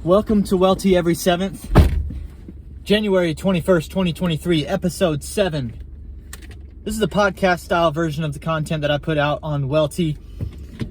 Welcome to WELTE every 7th, January 21st, 2023, episode 7. This is the podcast style version of the content that I put out on WELTE.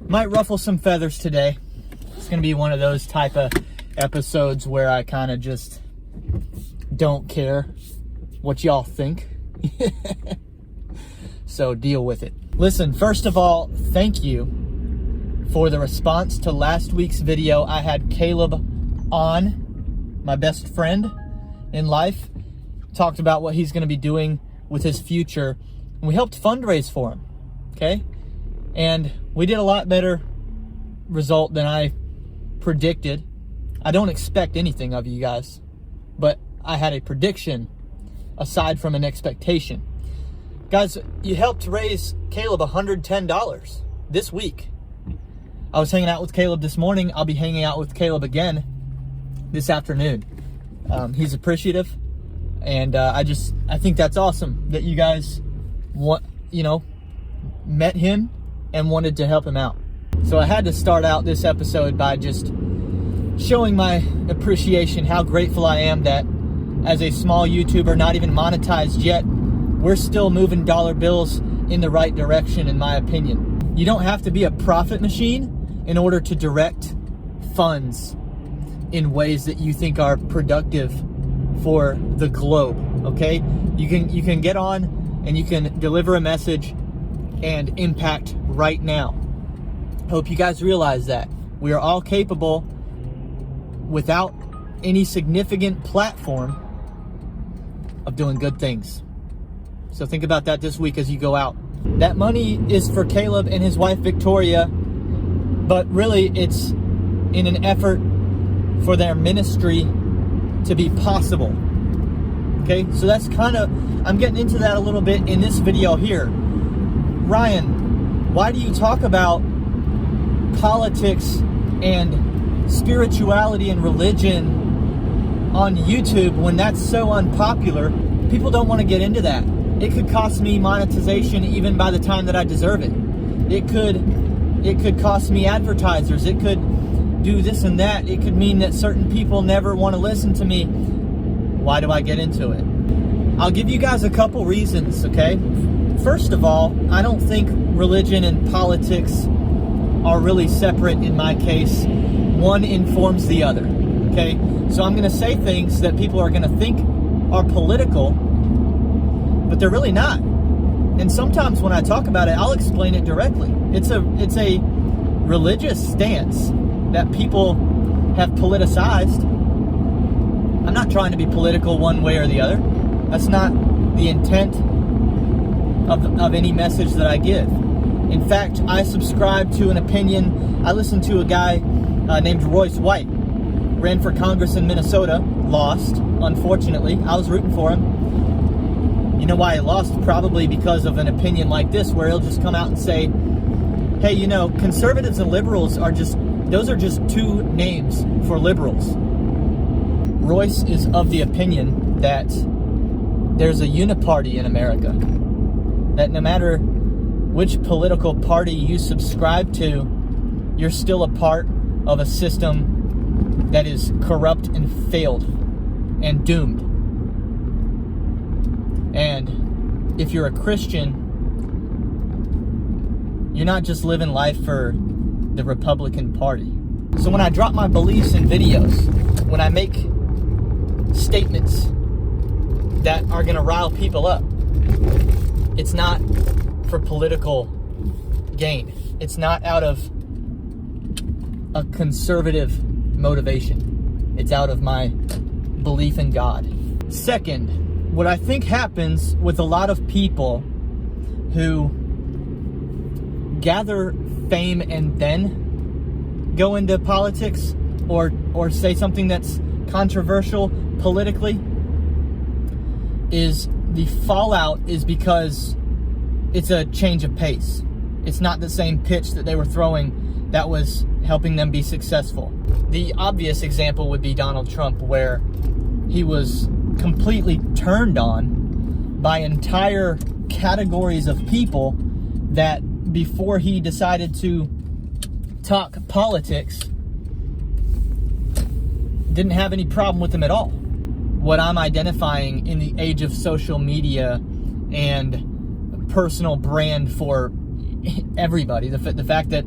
Might ruffle some feathers today. It's going to be one of those type of episodes where I kind of just don't care what y'all think. So deal with it. Listen, first of all, thank you for the response to last week's video. I had Caleb on, my best friend in life, talked about what he's going to be doing with his future, and we helped fundraise for him, okay? And we did a lot better result than I predicted. I don't expect anything of you guys, but I had a prediction aside from an expectation. Guys, you helped raise Caleb $110 this week. I was hanging out with Caleb this morning. I'll be hanging out with Caleb again this afternoon. He's appreciative, and I think that's awesome that you guys met him and wanted to help him out. So I had to start out this episode by just showing my appreciation, how grateful I am that as a small YouTuber, not even monetized yet, we're still moving dollar bills in the right direction, in my opinion. You don't have to be a profit machine in order to direct funds in ways that you think are productive for the globe, okay? You can get on and you can deliver a message and impact right now. Hope you guys realize that. We are all capable, without any significant platform, of doing good things. So think about that this week as you go out. That money is for Caleb and his wife Victoria, but really it's in an effort for their ministry to be possible. Okay, so that's I'm getting into that a little bit in this video here. Ryan, why do you talk about politics and spirituality and religion on YouTube when that's so unpopular? People don't want to get into that. It could cost me monetization even by the time that I deserve it. It could cost me advertisers. It could do this and that. It could mean that certain people never want to listen to me. Why do I get into it? I'll give you guys a couple reasons, okay? First of all, I don't think religion and politics are really separate in my case. One informs the other, okay? So I'm going to say things that people are going to think are political, but they're really not. And sometimes when I talk about it, I'll explain it directly. It's a religious stance that people have politicized. I'm not trying to be political one way or the other. That's not the intent of any message that I give. In fact, I subscribe to an opinion. I listened to a guy named Royce White, ran for Congress in Minnesota, lost, unfortunately. I was rooting for him. You know why he lost? Probably because of an opinion like this, where he'll just come out and say, hey, conservatives and liberals those are just two names for liberals. Royce is of the opinion that there's a uniparty in America, that no matter which political party you subscribe to, you're still a part of a system that is corrupt and failed and doomed. And if you're a Christian, you're not just living life for the Republican Party. So when I drop my beliefs in videos, when I make statements that are going to rile people up, it's not for political gain. It's not out of a conservative motivation. It's out of my belief in God. Second, what I think happens with a lot of people who gather fame and then go into politics or say something that's controversial politically is the fallout is because it's a change of pace. It's not the same pitch that they were throwing that was helping them be successful. The obvious example would be Donald Trump, where he was completely turned on by entire categories of people that before he decided to talk politics, didn't have any problem with them at all. What I'm identifying in the age of social media and personal brand for everybody, the fact that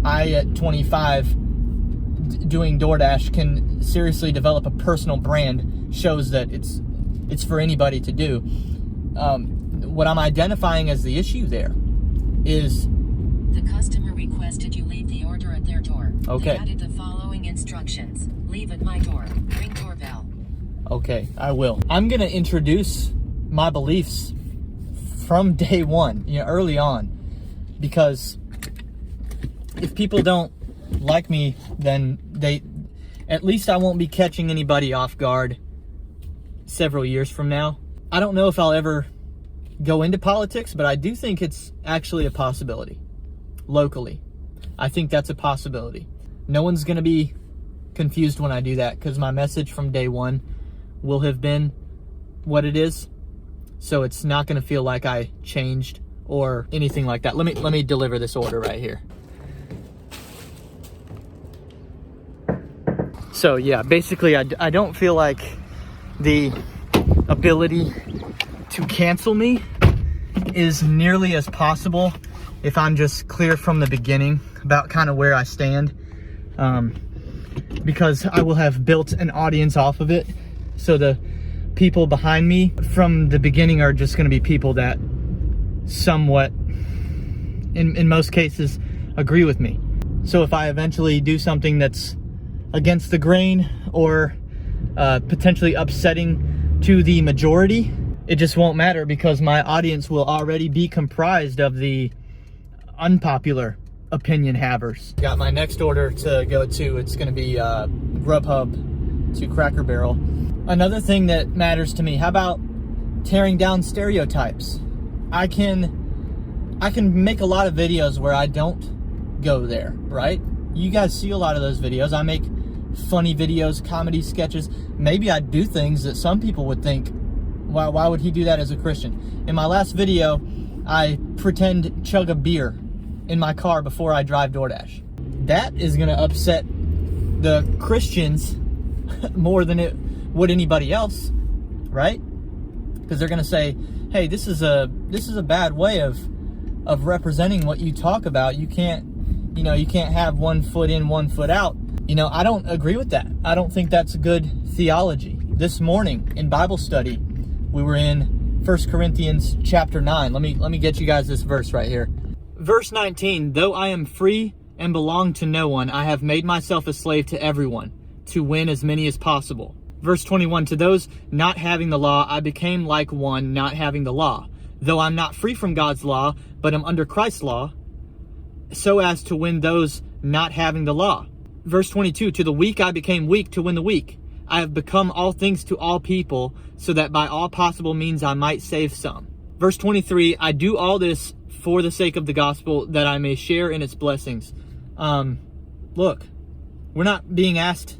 I at 25 doing DoorDash can seriously develop a personal brand shows that it's for anybody to do. What I'm identifying as the issue there is the customer requested you leave the order at their door. Okay. They added the following instructions. Leave at my door. Ring doorbell. Okay, I will. I'm going to introduce my beliefs from day one, early on, because if people don't like me, then at least I won't be catching anybody off guard several years from now. I don't know if I'll ever go into politics, but I do think it's actually a possibility locally. I think that's a possibility. No one's going to be confused when I do that, because my message from day one will have been what it is. So it's not going to feel like I changed or anything like that. Let me deliver this order right here. So yeah, basically I don't feel like the ability to cancel me is nearly as possible if I'm just clear from the beginning about kind of where I stand, because I will have built an audience off of it. So the people behind me from the beginning are just going to be people that somewhat, in most cases, agree with me. So if I eventually do something that's against the grain or potentially upsetting to the majority, it just won't matter, because my audience will already be comprised of the unpopular opinion havers. Got my next order to go to. It's going to be Grubhub to Cracker Barrel. Another thing that matters to me, how about tearing down stereotypes? I can make a lot of videos where I don't go there, right? You guys see a lot of those videos. I make funny videos, comedy sketches. Maybe I do things that some people would think, why would he do that as a Christian? In my last video, I pretend chug a beer in my car before I drive DoorDash. That is going to upset the Christians more than it would anybody else, right? Because they're going to say, hey, this is a bad way of representing what you talk about. You can't have 1 foot in, 1 foot out. I don't agree with that. I don't think that's good theology. This morning in Bible study, we were in 1 Corinthians chapter 9. Let me get you guys this verse right here. Verse 19, though I am free and belong to no one, I have made myself a slave to everyone to win as many as possible. Verse 21, to those not having the law, I became like one not having the law. Though I'm not free from God's law, but am under Christ's law, so as to win those not having the law. Verse 22, to the weak I became weak to win the weak. I have become all things to all people, so that by all possible means I might save some. Verse 23, I do all this for the sake of the gospel, that I may share in its blessings. Look, we're not being asked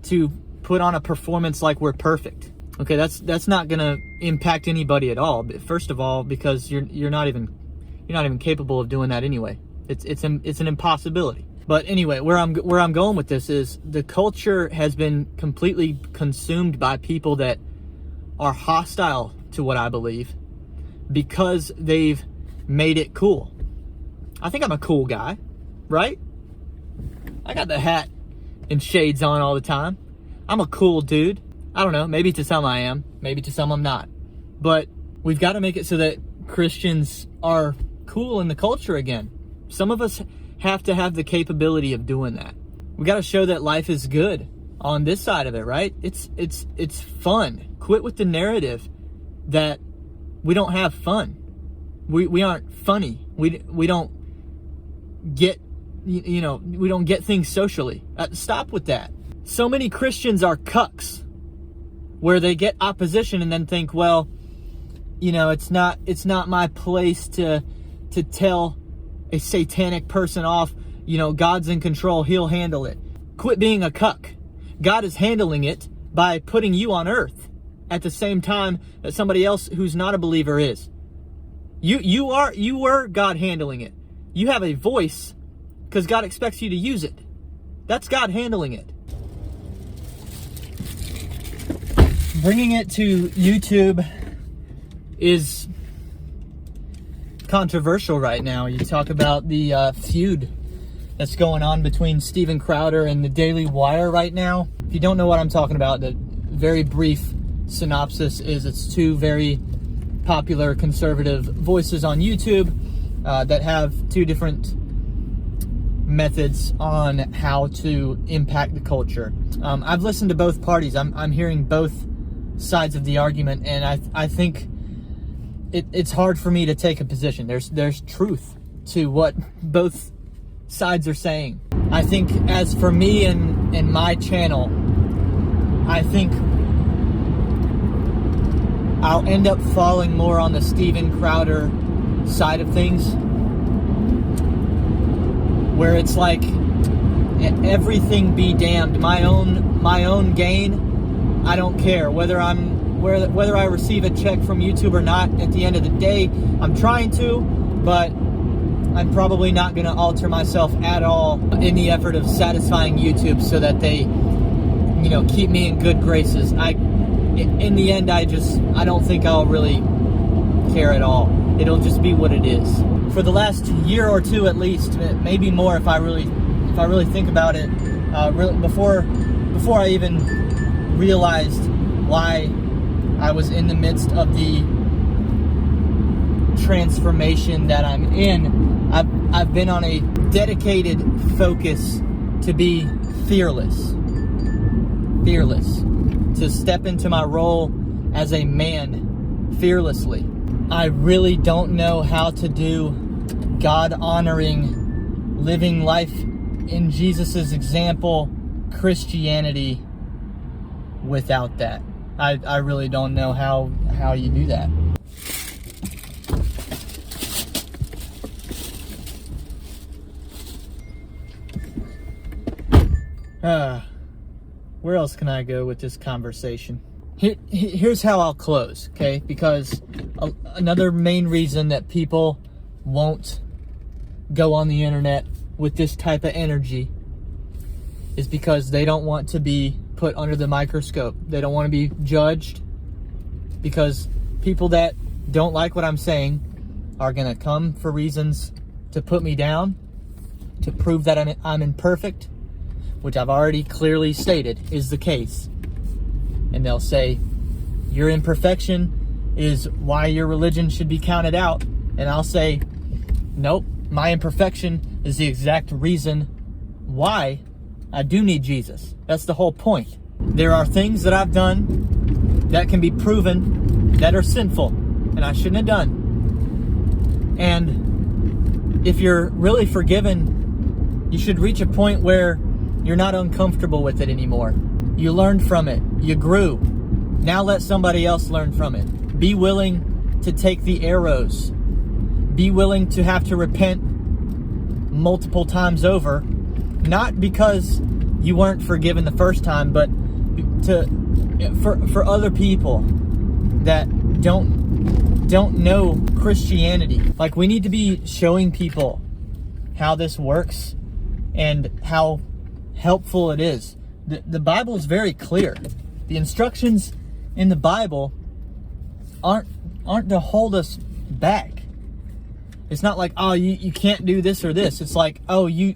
to put on a performance like we're perfect. Okay, that's not gonna impact anybody at all. First of all, because you're not even capable of doing that anyway. It's an impossibility. But anyway, where I'm going with this is the culture has been completely consumed by people that are hostile to what I believe because they've made it cool. I think I'm a cool guy, right? I got the hat and shades on all the time. I'm a cool dude. I don't know, maybe to some I am, maybe to some I'm not. But we've got to make it so that Christians are cool in the culture again. Some of us have to have the capability of doing that. We got to show that life is good on this side of it, right? It's fun. Quit with the narrative that we don't have fun. We aren't funny. We don't get we don't get things socially. Stop with that. So many Christians are cucks, where they get opposition and then think, well, it's not my place to tell a satanic person off. God's in control. He'll handle it. Quit being a cuck. God is handling it by putting you on earth at the same time that somebody else who's not a believer is. You were God handling it. You have a voice because God expects you to use it. That's God handling it. bringing it to YouTube is controversial right now. You talk about the feud that's going on between Steven Crowder and the Daily Wire right now. If you don't know what I'm talking about, the very brief synopsis is it's two very popular conservative voices on YouTube that have two different methods on how to impact the culture. I've listened to both parties. I'm hearing both sides of the argument, and I think it's hard for me to take a position. There's truth to what both sides are saying. I think as for me and my channel, I think I'll end up falling more on the Steven Crowder side of things, where it's like everything be damned, my own gain. I don't care whether I receive a check from YouTube or not. At the end of the day, I'm trying to, but I'm probably not going to alter myself at all in the effort of satisfying YouTube so that they, keep me in good graces. In the end, I don't think I'll really care at all. It'll just be what it is. For the last year or two, at least, maybe more, if I really think about it, before I even realized why I was in the midst of the transformation that I'm in, I've been on a dedicated focus to be fearless, to step into my role as a man fearlessly. I really don't know how to do God-honoring, living life in Jesus' example, Christianity, without that. I really don't know how you do that. Where else can I go with this conversation? Here's how I'll close, okay? Because another main reason that people won't go on the internet with this type of energy is because they don't want to be put under the microscope. They don't want to be judged, because people that don't like what I'm saying are going to come for reasons to put me down, to prove that I'm imperfect, which I've already clearly stated is the case. And they'll say, your imperfection is why your religion should be counted out. And I'll say, nope, my imperfection is the exact reason why I do need Jesus. That's the whole point. There are things that I've done that can be proven that are sinful and I shouldn't have done. And if you're really forgiven, you should reach a point where you're not uncomfortable with it anymore. You learned from it. You grew. Now let somebody else learn from it. Be willing to take the arrows. Be willing to have to repent multiple times over. Not because you weren't forgiven the first time, but for other people that don't know Christianity. Like, we need to be showing people how this works and how helpful it is. The Bible is very clear. The instructions in the Bible aren't to hold us back. It's not like, oh, you can't do this or this. It's like, oh, you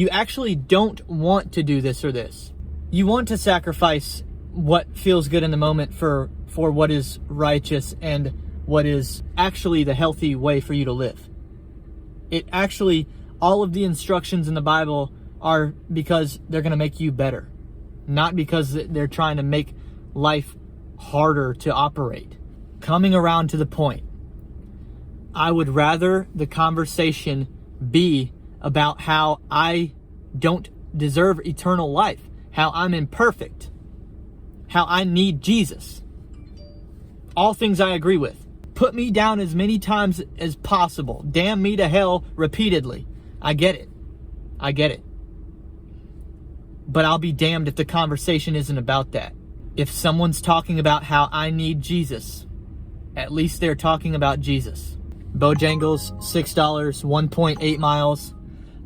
actually don't want to do this or this. You want to sacrifice what feels good in the moment for what is righteous and what is actually the healthy way for you to live. It actually, all of the instructions in the Bible are because they're going to make you better, not because they're trying to make life harder to operate. Coming around to the point, I would rather the conversation be about how I don't deserve eternal life, how I'm imperfect, how I need Jesus. All things I agree with. Put me down as many times as possible. Damn me to hell repeatedly. I get it. But I'll be damned if the conversation isn't about that. If someone's talking about how I need Jesus, at least they're talking about Jesus. Bojangles, $6, 1.8 miles.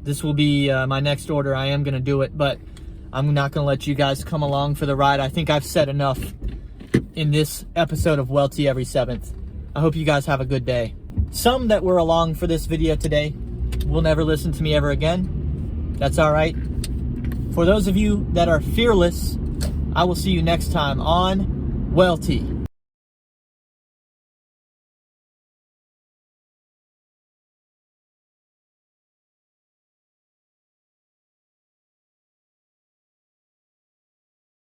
This will be my next order. I am going to do it, but I'm not going to let you guys come along for the ride. I think I've said enough in this episode of WELTE every 7th. I hope you guys have a good day. Some that were along for this video today will never listen to me ever again. That's all right. For those of you that are fearless, I will see you next time on WELTE.